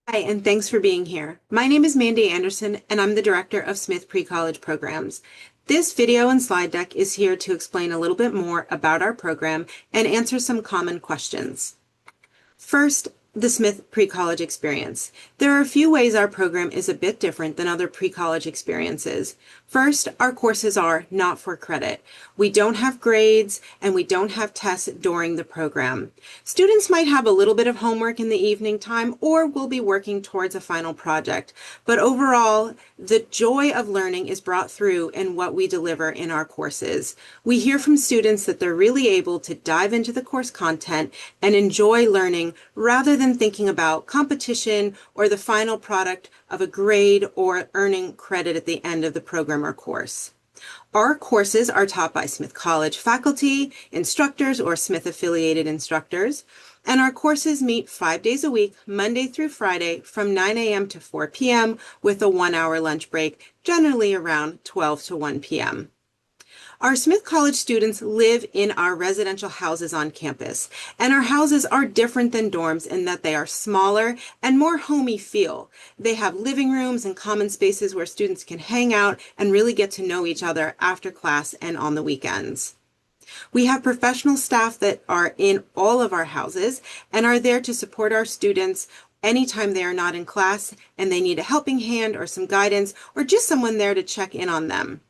Hi, and thanks for being here. My name is Mandy Anderson, and I'm the director of Smith Precollege Programs. This video and slide deck is here to explain a little bit more about our program and answer some common questions. First, the Smith Precollege Experience. There are a few ways our program is a bit different than other pre-college experiences. First, our courses are not for credit. We don't have grades and we don't have tests during the program. Students might have a little bit of homework in the evening time or will be working towards a final project, but overall, the joy of learning is brought through in what we deliver in our courses. We hear from students that they're really able to dive into the course content and enjoy learning rather than thinking about competition or the final product of a grade or earning credit at the end of the program or course. Our courses are taught by Smith College faculty, instructors, or Smith affiliated instructors, and our courses meet 5 days a week, Monday through Friday, from 9 a.m. to 4 p.m. with a 1-hour lunch break, generally around 12 to 1 p.m. Our Smith College students live in our residential houses on campus, and our houses are different than dorms in that they are smaller and more homey feel. They have living rooms and common spaces where students can hang out and really get to know each other after class and on the weekends. We have professional staff that are in all of our houses and are there to support our students anytime they are not in class and they need a helping hand or some guidance or just someone there to check in on them.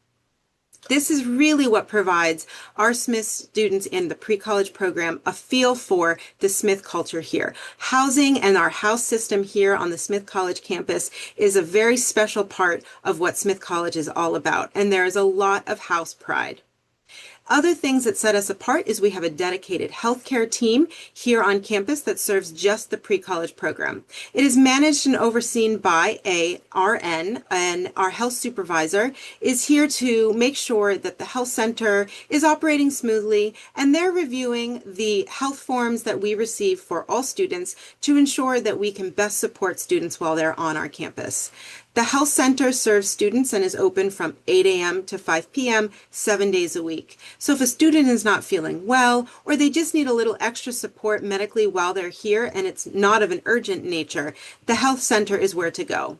This is really what provides our Smith students in the pre-college program a feel for the Smith culture here. Housing and our house system here on the Smith College campus is a very special part of what Smith College is all about, and there is a lot of house pride. Other things that set us apart is we have a dedicated healthcare team here on campus that serves just the pre-college program. It is managed and overseen by a RN, and our health supervisor is here to make sure that the health center is operating smoothly, and they're reviewing the health forms that we receive for all students to ensure that we can best support students while they're on our campus. The health center serves students and is open from 8 a.m. to 5 p.m. 7 days a week. So if a student is not feeling well or they just need a little extra support medically while they're here and it's not of an urgent nature, the health center is where to go.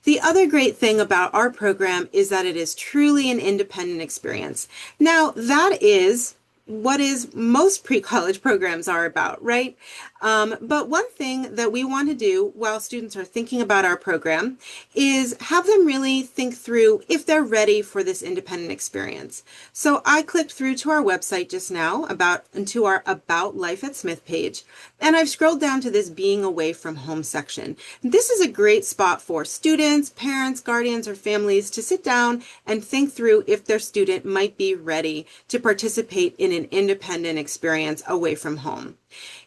The other great thing about our program is that it is truly an independent experience. Now, that is what most pre-college programs are about, right? But one thing that we want to do while students are thinking about our program is have them really think through if they're ready for this independent experience. So I clicked through to our website just now to our About Life at Smith page, and I've scrolled down to this Being Away from Home section. This is a great spot for students, parents, guardians, or families to sit down and think through if their student might be ready to participate in an independent experience away from home.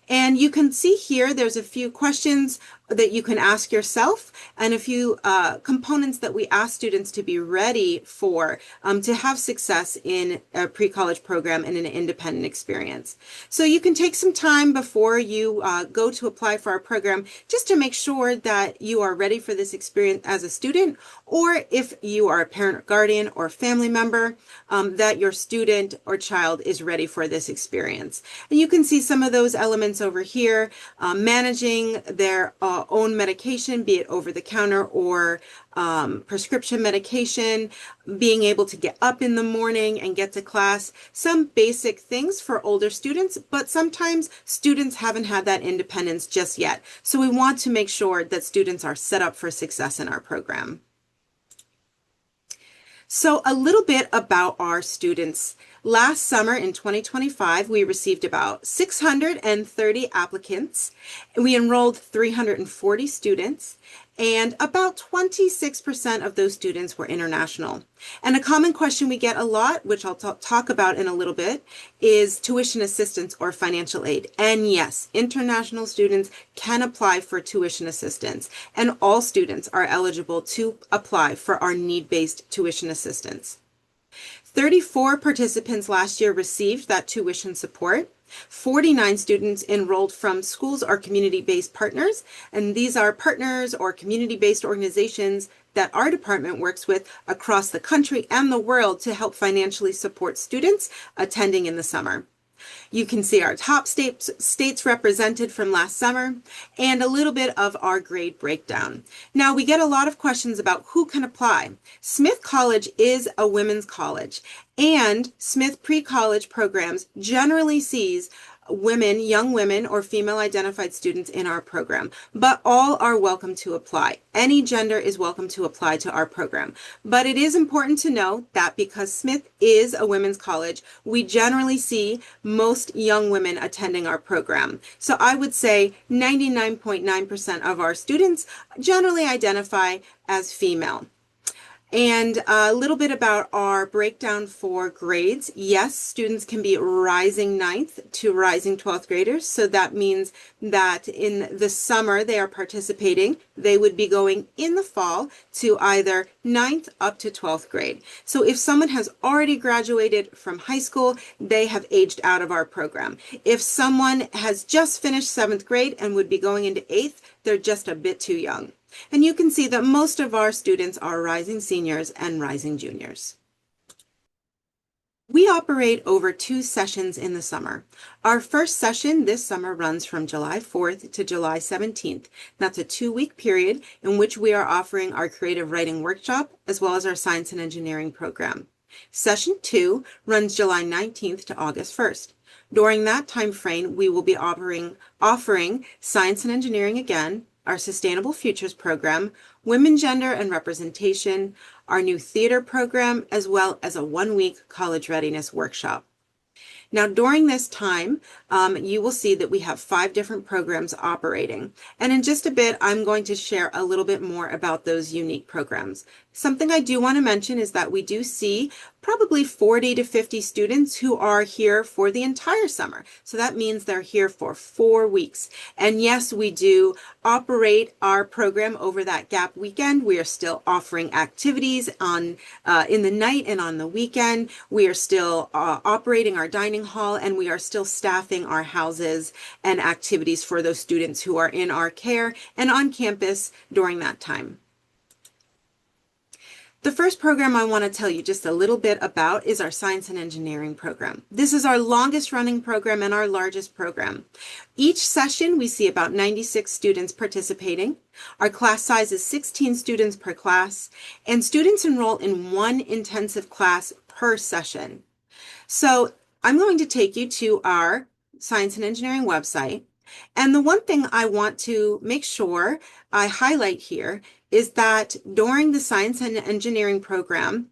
And you can see here there's a few questions that you can ask yourself and a few components that we ask students to be ready for to have success in a pre-college program and an independent experience. So you can take some time before you go to apply for our program just to make sure that you are ready for this experience as a student, or if you are a parent or guardian or family member, that your student or child is ready for this experience. And you can see some of those elements over here, managing their own medication, be it over the counter or prescription medication, being able to get up in the morning and get to class, some basic things for older students, but sometimes students haven't had that independence just yet. So we want to make sure that students are set up for success in our program. So a little bit about our students. Last summer in 2025, we received about 630 applicants. We enrolled 340 students, and about 26% of those students were international. And a common question we get a lot, which I'll talk about in a little bit, is tuition assistance or financial aid. And yes, international students can apply for tuition assistance, and all students are eligible to apply for our need-based tuition assistance. 34 participants last year received that tuition support. 49 students enrolled from schools or community-based partners, and these are partners or community-based organizations that our department works with across the country and the world to help financially support students attending in the summer. You can see our top states represented from last summer and a little bit of our grade breakdown. Now, we get a lot of questions about who can apply. Smith College is a women's college, and Smith Precollege programs generally sees women, young women, or female identified students in our program, but all are welcome to apply. Any gender is welcome to apply to our program. But it is important to know that because Smith is a women's college, we generally see most young women attending our program. So I would say 99.9% of our students generally identify as female. And a little bit about our breakdown for grades. Yes, students can be rising 9th to rising 12th graders. So that means that in the summer they are participating. They would be going in the fall to either 9th up to 12th grade. So if someone has already graduated from high school, they have aged out of our program. If someone has just finished 7th grade and would be going into 8th, they're just a bit too young. And you can see that most of our students are rising seniors and rising juniors. We operate over 2 sessions in the summer. Our first session this summer runs from July 4th to July 17th. That's a 2-week period in which we are offering our creative writing workshop as well as our science and engineering program. Session 2 runs July 19th to August 1st. During that time frame, we will be offering science and engineering again, our Sustainable Futures program, Women, Gender, and Representation, our new theater program, as well as a 1-week college readiness workshop. Now, during this time, you will see that we have 5 different programs operating. And in just a bit, I'm going to share a little bit more about those unique programs. Something I do want to mention is that we do see probably 40 to 50 students who are here for the entire summer. So that means they're here for 4 weeks. And yes, we do operate our program over that gap weekend. We are still offering activities in the night and on the weekend. We are still operating our dining hall, and we are still staffing our houses and activities for those students who are in our care and on campus during that time. The first program I want to tell you just a little bit about is our science and engineering program. This is our longest running program and our largest program. Each session we see about 96 students participating. Our class size is 16 students per class, and students enroll in 1 intensive class per session. So I'm going to take you to our science and engineering website. And the one thing I want to make sure I highlight here is that during the science and engineering program,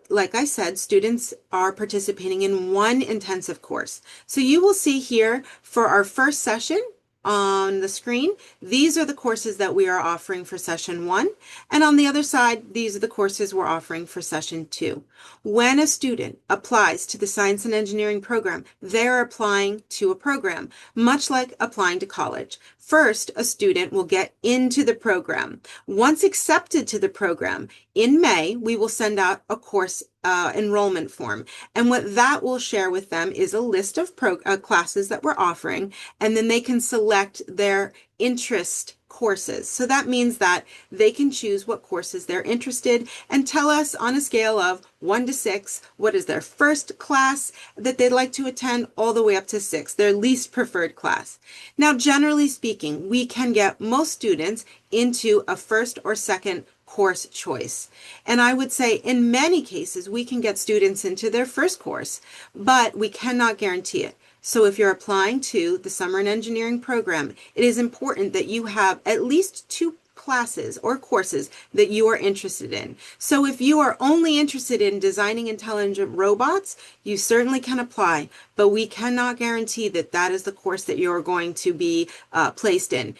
like I said, students are participating in 1 intensive course. So you will see here for our first session on the screen, these are the courses that we are offering for session 1. And on the other side, these are the courses we're offering for session 2. When a student applies to the science and engineering program, they're applying to a program, much like applying to college. First, a student will get into the program. Once accepted to the program, in May, we will send out a course enrollment form. And what that will share with them is a list of classes that we're offering, and then they can select their interest courses. So that means that they can choose what courses they're interested and tell us on a scale of 1 to 6 what is their first class that they'd like to attend, all the way up to 6, their least preferred class. Now, generally speaking, we can get most students into a first or second course choice. And I would say in many cases, we can get students into their first course, but we cannot guarantee it. So if you're applying to the summer and engineering program, it is important that you have at least 2 classes or courses that you are interested in. So if you are only interested in designing intelligent robots, you certainly can apply, but we cannot guarantee that that is the course that you're going to be placed in.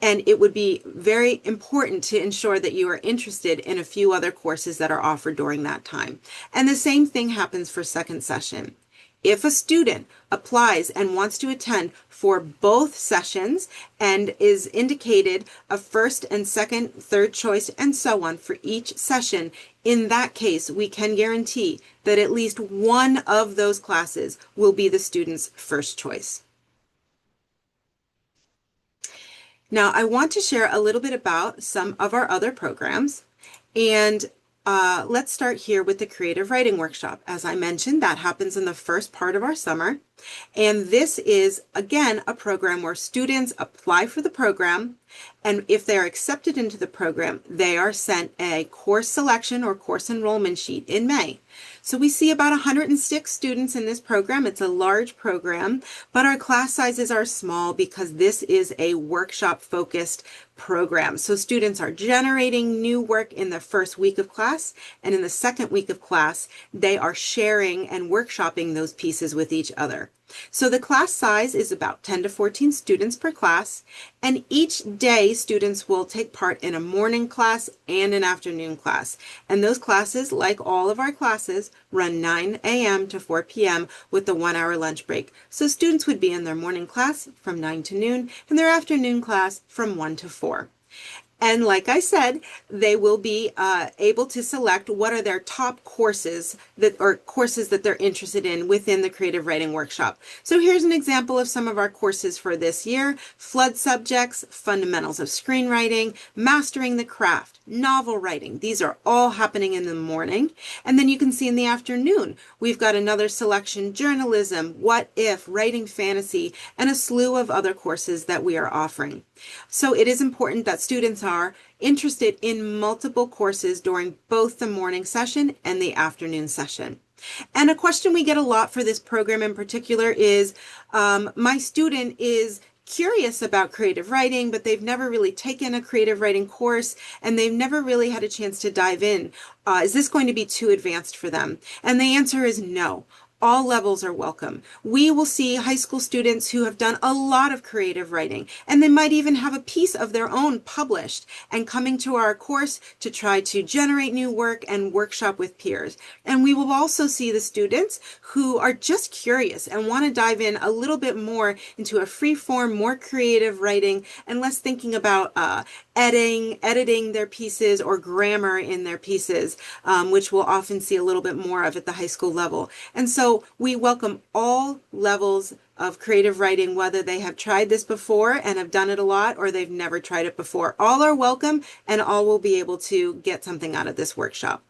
And it would be very important to ensure that you are interested in a few other courses that are offered during that time. And the same thing happens for second session. If a student applies and wants to attend for both sessions and is indicated a first and second, third choice, and so on for each session, in that case, we can guarantee that at least one of those classes will be the student's first choice. Now, I want to share a little bit about some of our other programs. And Let's start here with the creative writing workshop. As I mentioned, that happens in the first part of our summer. And this is, again, a program where students apply for the program. And if they are accepted into the program, they are sent a course selection or course enrollment sheet in May. So we see about 106 students in this program. It's a large program, but our class sizes are small because this is a workshop-focused program. So students are generating new work in the first week of class, and in the second week of class, they are sharing and workshopping those pieces with each other. So the class size is about 10 to 14 students per class, and each day students will take part in a morning class and an afternoon class. And those classes, like all of our classes, run 9 a.m. to 4 p.m. with the 1-hour lunch break. So students would be in their morning class from 9 to noon and their afternoon class from 1 to 4. And like I said, they will be able to select what are their top courses that they're interested in within the creative writing workshop. So here's an example of some of our courses for this year: flood subjects, fundamentals of screenwriting, mastering the craft, novel writing. These are all happening in the morning. And then you can see in the afternoon, we've got another selection: journalism, what if, writing fantasy, and a slew of other courses that we are offering. So it is important that students are interested in multiple courses during both the morning session and the afternoon session. And a question we get a lot for this program in particular is, my student is curious about creative writing, but they've never really taken a creative writing course and they've never really had a chance to dive in. Is this going to be too advanced for them? And the answer is no. All levels are welcome. We will see high school students who have done a lot of creative writing, and they might even have a piece of their own published and coming to our course to try to generate new work and workshop with peers. And we will also see the students who are just curious and want to dive in a little bit more into a free form, more creative writing, and less thinking about editing their pieces or grammar in their pieces, which we'll often see a little bit more of at the high school level. And so we welcome all levels of creative writing, whether they have tried this before and have done it a lot or they've never tried it before. All are welcome and all will be able to get something out of this workshop.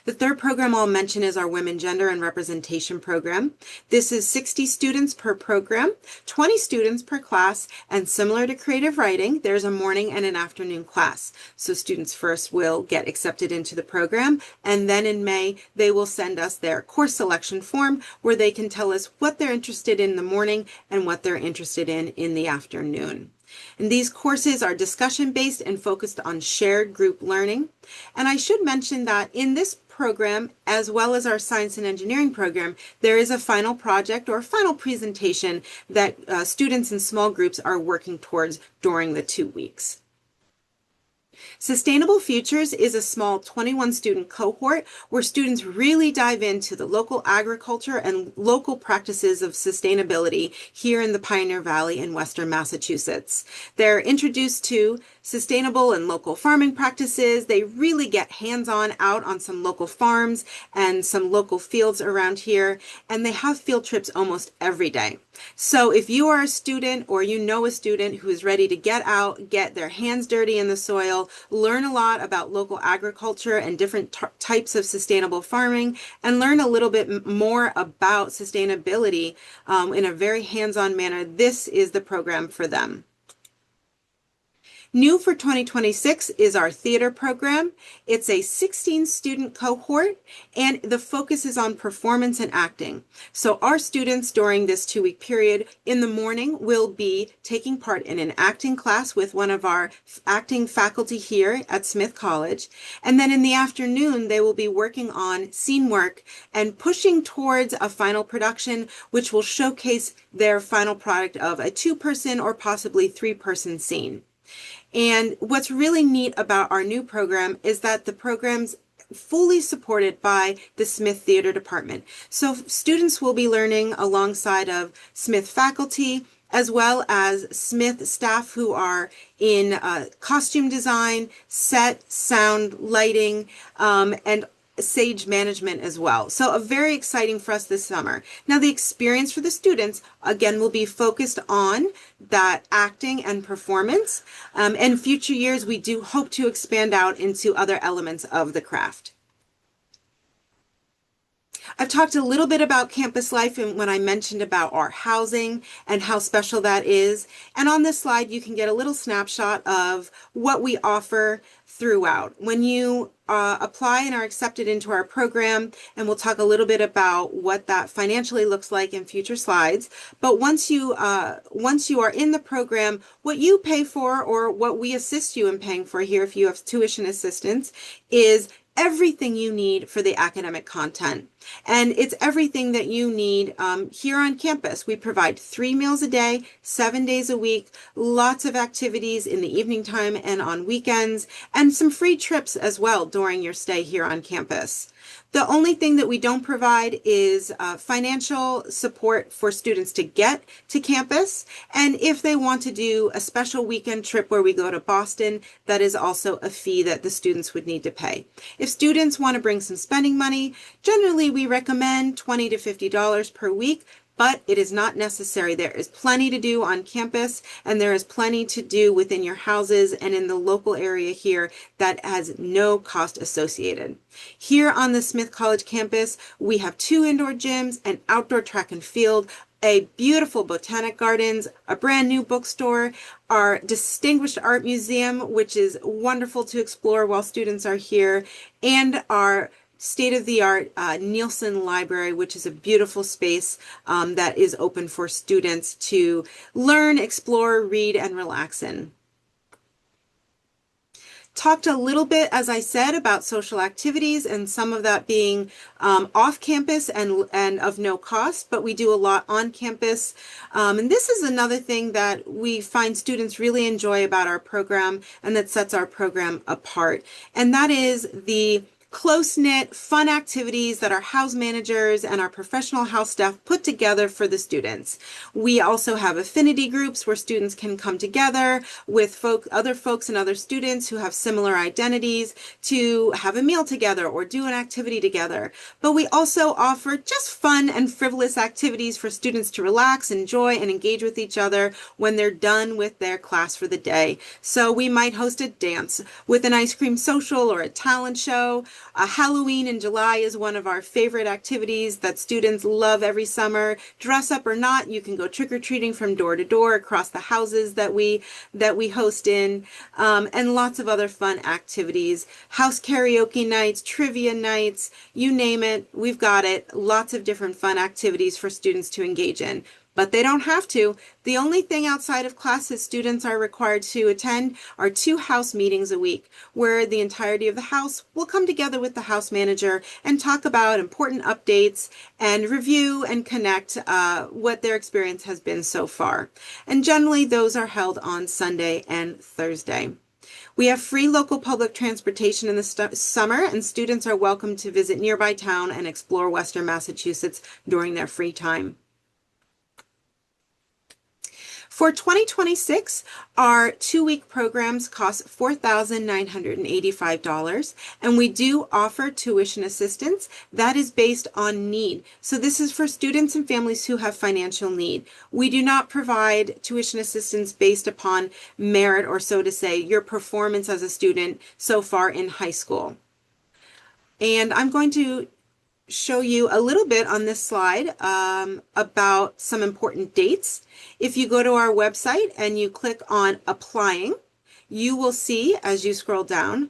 The third program I'll mention is our Women, Gender, and Representation program. This is 60 students per program, 20 students per class, and similar to creative writing, there's a morning and an afternoon class. So students first will get accepted into the program, and then in May, they will send us their course selection form where they can tell us what they're interested in the morning and what they're interested in the afternoon. And these courses are discussion-based and focused on shared group learning. And I should mention that in this program, as well as our science and engineering program, there is a final project or final presentation that students in small groups are working towards during the 2 weeks. Sustainable Futures is a small 21 student cohort where students really dive into the local agriculture and local practices of sustainability here in the Pioneer Valley in Western Massachusetts. They're introduced to sustainable and local farming practices. They really get hands-on out on some local farms and some local fields around here, and they have field trips almost every day. So if you are a student or you know a student who is ready to get out, get their hands dirty in the soil, learn a lot about local agriculture and different types of sustainable farming, and learn a little bit more about sustainability in a very hands-on manner, this is the program for them. New for 2026 is our theater program. It's a 16 student cohort and the focus is on performance and acting. So our students during this 2-week period in the morning will be taking part in an acting class with one of our acting faculty here at Smith College. And then in the afternoon, they will be working on scene work and pushing towards a final production, which will showcase their final product of a 2-person or possibly 3-person scene. And what's really neat about our new program is that the program's fully supported by the Smith Theater Department. So students will be learning alongside of Smith faculty as well as Smith staff who are in costume design, set, sound, lighting, and Sage management as well. So very exciting for us this summer. Now the experience for the students, again, will be focused on that acting and performance. In future years, we do hope to expand out into other elements of the craft. I've talked a little bit about campus life and when I mentioned about our housing and how special that is. And on this slide, you can get a little snapshot of what we offer throughout. When you apply and are accepted into our program, and we'll talk a little bit about what that financially looks like in future slides. But once you are in the program, what you pay for or what we assist you in paying for here if you have tuition assistance is everything you need for the academic content. And it's everything that you need here on campus. We provide 3 meals a day, 7 days a week, lots of activities in the evening time and on weekends, and some free trips as well during your stay here on campus. The only thing that we don't provide is financial support for students to get to campus. And if they want to do a special weekend trip where we go to Boston, that is also a fee that the students would need to pay. If students want to bring some spending money, generally we recommend $20 to $50 per week. But it is not necessary. There is plenty to do on campus, and there is plenty to do within your houses and in the local area here that has no cost associated. Here on the Smith College campus, we have 2 indoor gyms, an outdoor track and field, a beautiful botanic gardens, a brand new bookstore, our distinguished art museum, which is wonderful to explore while students are here, and our state-of-the-art Nielsen Library, which is a beautiful space that is open for students to learn, explore, read, and relax in. Talked a little bit, as I said, about social activities and some of that being off campus and of no cost, but we do a lot on campus. And this is another thing that we find students really enjoy about our program and that sets our program apart. And that is the close-knit, fun activities that our house managers and our professional house staff put together for the students. We also have affinity groups where students can come together with other folks and other students who have similar identities to have a meal together or do an activity together. But we also offer just fun and frivolous activities for students to relax, enjoy, and engage with each other when they're done with their class for the day. So we might host a dance with an ice cream social or a talent show. Halloween in July is one of our favorite activities that students love every summer. Dress up or not, you can go trick-or-treating from door to door across the houses that we host in, and lots of other fun activities. House karaoke nights, trivia nights, you name it, we've got it. Lots of different fun activities for students to engage in. But they don't have to. The only thing outside of classes students are required to attend are 2 house meetings a week, where the entirety of the house will come together with the house manager and talk about important updates and review and connect what their experience has been so far. And generally those are held on Sunday and Thursday. We have free local public transportation in the summer, and students are welcome to visit nearby town and explore Western Massachusetts during their free time. For 2026, our 2-week programs cost $4,985, and we do offer tuition assistance that is based on need. So this is for students and families who have financial need. We do not provide tuition assistance based upon merit, or so to say, your performance as a student so far in high school. And I'm going to show you a little bit on this slide about some important dates. If you go to our website and you click on applying, you will see as you scroll down,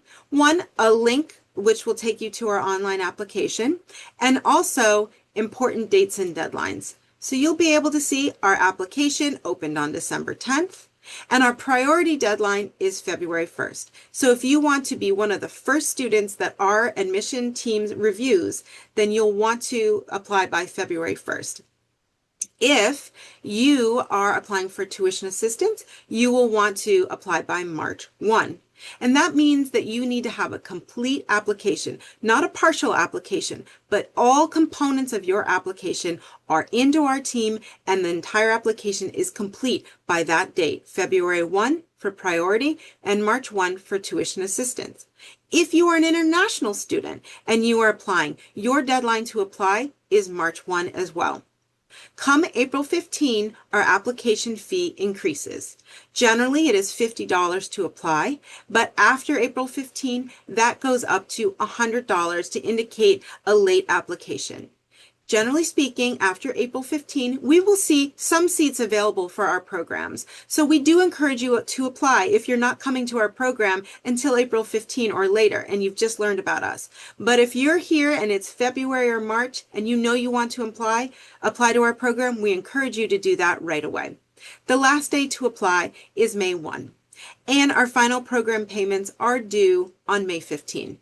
a link which will take you to our online application, and also important dates and deadlines. So you'll be able to see our application opened on December 10th. And our priority deadline is February 1st. So if you want to be one of the first students that our admission team reviews, then you'll want to apply by February 1st. If you are applying for tuition assistance, you will want to apply by March 1. And that means that you need to have a complete application, not a partial application, but all components of your application are into our team, and the entire application is complete by that date, February 1 for priority and March 1 for tuition assistance. If you are an international student and you are applying, your deadline to apply is March 1 as well. Come April 15, our application fee increases. Generally, it is $50 to apply, but after April 15, that goes up to $100 to indicate a late application. Generally speaking, after April 15, we will see some seats available for our programs. So we do encourage you to apply if you're not coming to our program until April 15 or later and you've just learned about us. But if you're here and it's February or March and you know you want to apply to our program, we encourage you to do that right away. The last day to apply is May 1, and our final program payments are due on May 15.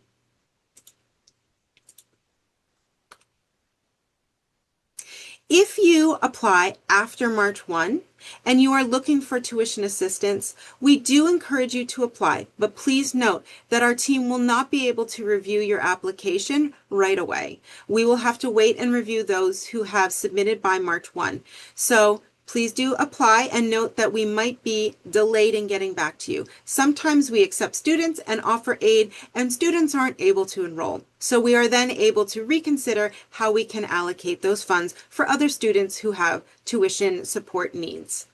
If you apply after March 1 and you are looking for tuition assistance, we do encourage you to apply, but please note that our team will not be able to review your application right away. We will have to wait and review those who have submitted by March 1. So please do apply, and note that we might be delayed in getting back to you. Sometimes we accept students and offer aid, and students aren't able to enroll. So we are then able to reconsider how we can allocate those funds for other students who have tuition support needs.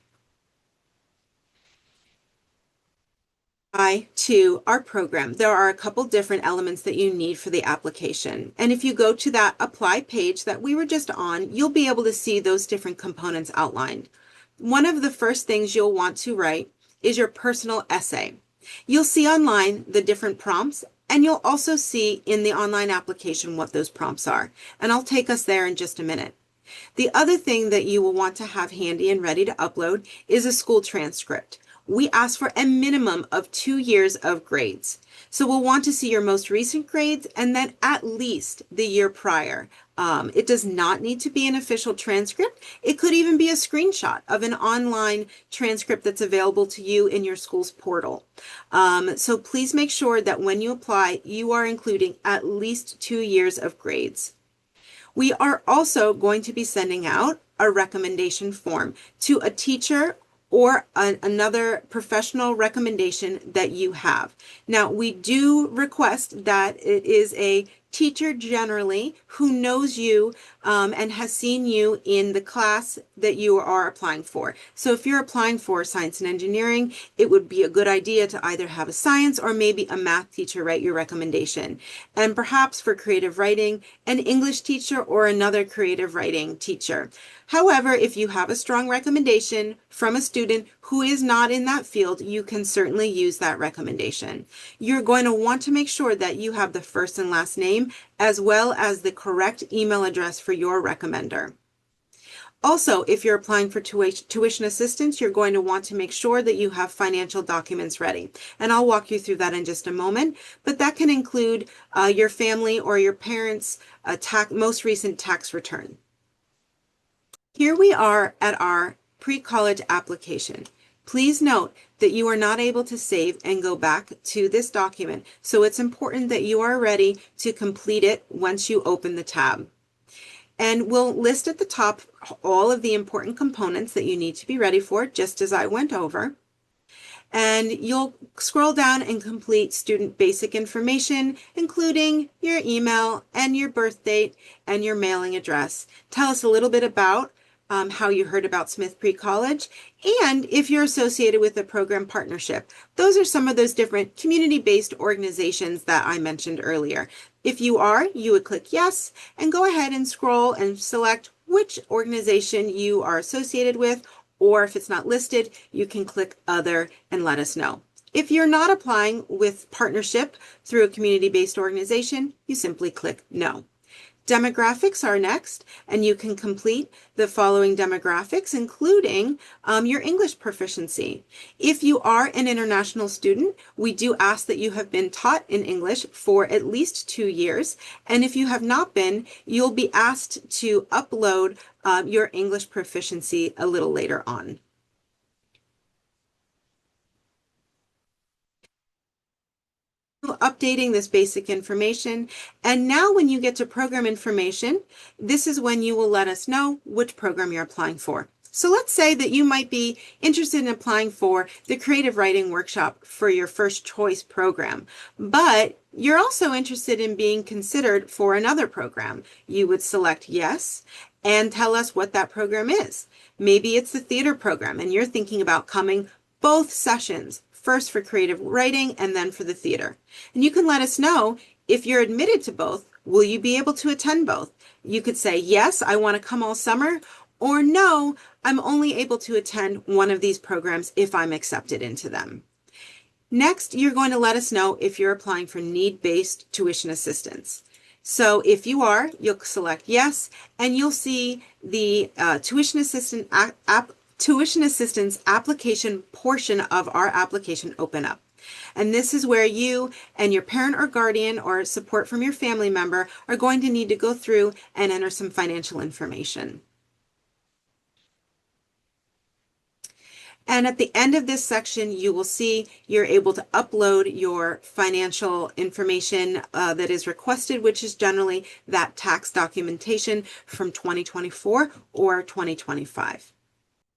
To our program, there are a couple different elements that you need for the application. And if you go to that apply page that we were just on, you'll be able to see those different components outlined. One of the first things you'll want to write is your personal essay. You'll see online the different prompts, and you'll also see in the online application what those prompts are. And I'll take us there in just a minute. The other thing that you will want to have handy and ready to upload is a school transcript. We ask for a minimum of 2 years of grades. So we'll want to see your most recent grades and then at least the year prior. It does not need to be an official transcript. It could even be a screenshot of an online transcript that's available to you in your school's portal. So please make sure that when you apply, you are including at least 2 years of grades. We are also going to be sending out a recommendation form to a teacher or another professional recommendation that you have. Now, we do request that it is a teacher generally who knows you and has seen you in the class that you are applying for. So if you're applying for science and engineering, it would be a good idea to either have a science or maybe a math teacher write your recommendation. And perhaps for creative writing, an English teacher or another creative writing teacher. However, if you have a strong recommendation from a student who is not in that field, you can certainly use that recommendation. You're going to want to make sure that you have the first and last name as well as the correct email address for your recommender. Also, if you're applying for tuition assistance, you're going to want to make sure that you have financial documents ready. And I'll walk you through that in just a moment, but that can include your family or your parents' most recent tax return. Here we are at our pre-college application. Please note that you are not able to save and go back to this document, so it's important that you are ready to complete it once you open the tab. And we'll list at the top all of the important components that you need to be ready for, just as I went over. And you'll scroll down and complete student basic information, including your email and your birth date and your mailing address. Tell us a little bit about how you heard about Smith Precollege, and if you're associated with a program partnership. Those are some of those different community-based organizations that I mentioned earlier. If you are, you would click yes and go ahead and scroll and select which organization you are associated with, or if it's not listed, you can click other and let us know. If you're not applying with partnership through a community-based organization, you simply click no. Demographics are next, and you can complete the following demographics, including your English proficiency. If you are an international student, we do ask that you have been taught in English for at least 2 years, and if you have not been, you'll be asked to upload your English proficiency a little later on. Updating this basic information, and now when you get to program information, this is when you will let us know which program you're applying for. So let's say that you might be interested in applying for the creative writing workshop for your first choice program, but you're also interested in being considered for another program. You would select yes and tell us what that program is. Maybe it's the theater program and you're thinking about coming both sessions, first for creative writing and then for the theater. And you can let us know if you're admitted to both, will you be able to attend both? You could say, yes, I want to come all summer, or no, I'm only able to attend one of these programs if I'm accepted into them. Next, you're going to let us know if you're applying for need-based tuition assistance. So if you are, you'll select yes, and you'll see the tuition assistance application portion of our application open up. And this is where you and your parent or guardian or support from your family member are going to need to go through and enter some financial information. And at the end of this section, you will see you're able to upload your financial information that is requested, which is generally that tax documentation from 2024 or 2025.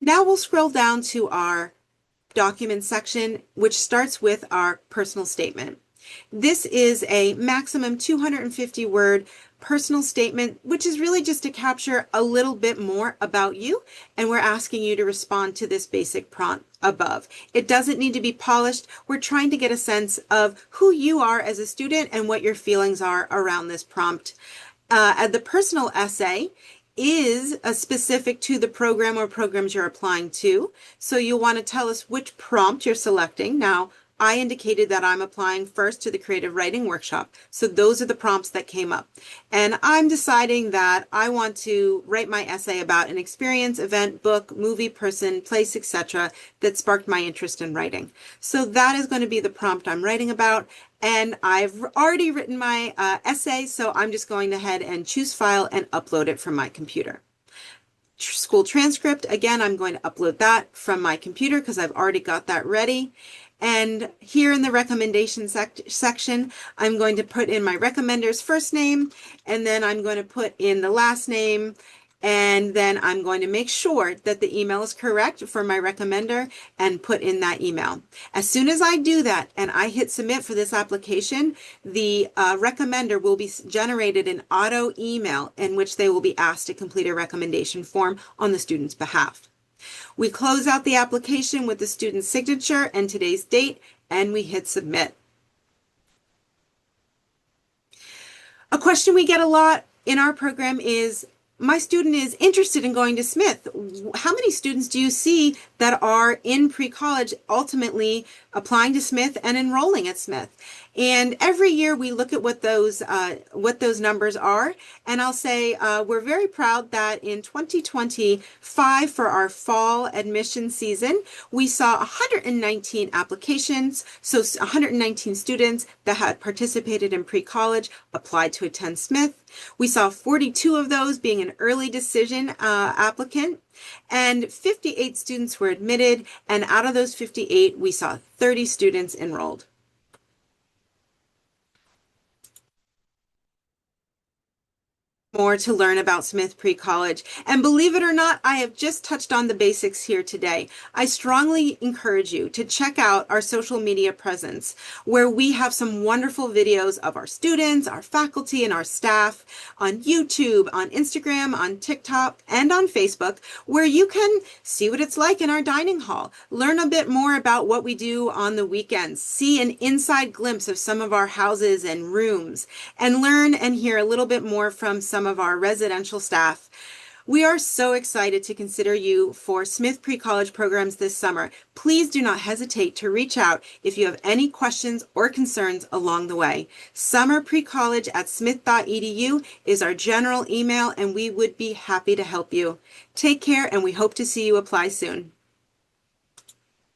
Now we'll scroll down to our document section, which starts with our personal statement. This is a maximum 250 word personal statement, which is really just to capture a little bit more about you. And we're asking you to respond to this basic prompt above. It doesn't need to be polished. We're trying to get a sense of who you are as a student and what your feelings are around this prompt. The personal essay is specific to the program or programs you're applying to. So you'll want to tell us which prompt you're selecting. Now, I indicated that I'm applying first to the creative writing workshop. So those are the prompts that came up. And I'm deciding that I want to write my essay about an experience, event, book, movie, person, place, etc. that sparked my interest in writing. So that is going to be the prompt I'm writing about. And I've already written my essay, so I'm just going ahead and choose file and upload it from my computer. School transcript, again, I'm going to upload that from my computer because I've already got that ready. And here in the recommendation section, I'm going to put in my recommender's first name, and then I'm going to put in the last name, and then I'm going to make sure that the email is correct for my recommender and put in that email. As soon as I do that and I hit submit for this application, the recommender will be generated an auto email in which they will be asked to complete a recommendation form on the student's behalf. We close out the application with the student's signature and today's date, and we hit submit. A question we get a lot in our program is, my student is interested in going to Smith. How many students do you see that are in pre-college ultimately applying to Smith and enrolling at Smith? And every year we look at what those numbers are. And I'll say we're very proud that in 2025 for our fall admission season, we saw 119 applications. So 119 students that had participated in pre-college applied to attend Smith. We saw 42 of those being an early decision applicant, and 58 students were admitted, and out of those 58, we saw 30 students enrolled. More to learn about Smith Pre-College. And believe it or not, I have just touched on the basics here today. I strongly encourage you to check out our social media presence, where we have some wonderful videos of our students, our faculty, and our staff on YouTube, on Instagram, on TikTok, and on Facebook, where you can see what it's like in our dining hall, learn a bit more about what we do on the weekends, see an inside glimpse of some of our houses and rooms, and learn and hear a little bit more from some of our residential staff. We are so excited to consider you for Smith Pre-College programs this summer. Please do not hesitate to reach out if you have any questions or concerns along the way. summerprecollege@smith.edu is our general email, and we would be happy to help you. Take care, and we hope to see you apply soon.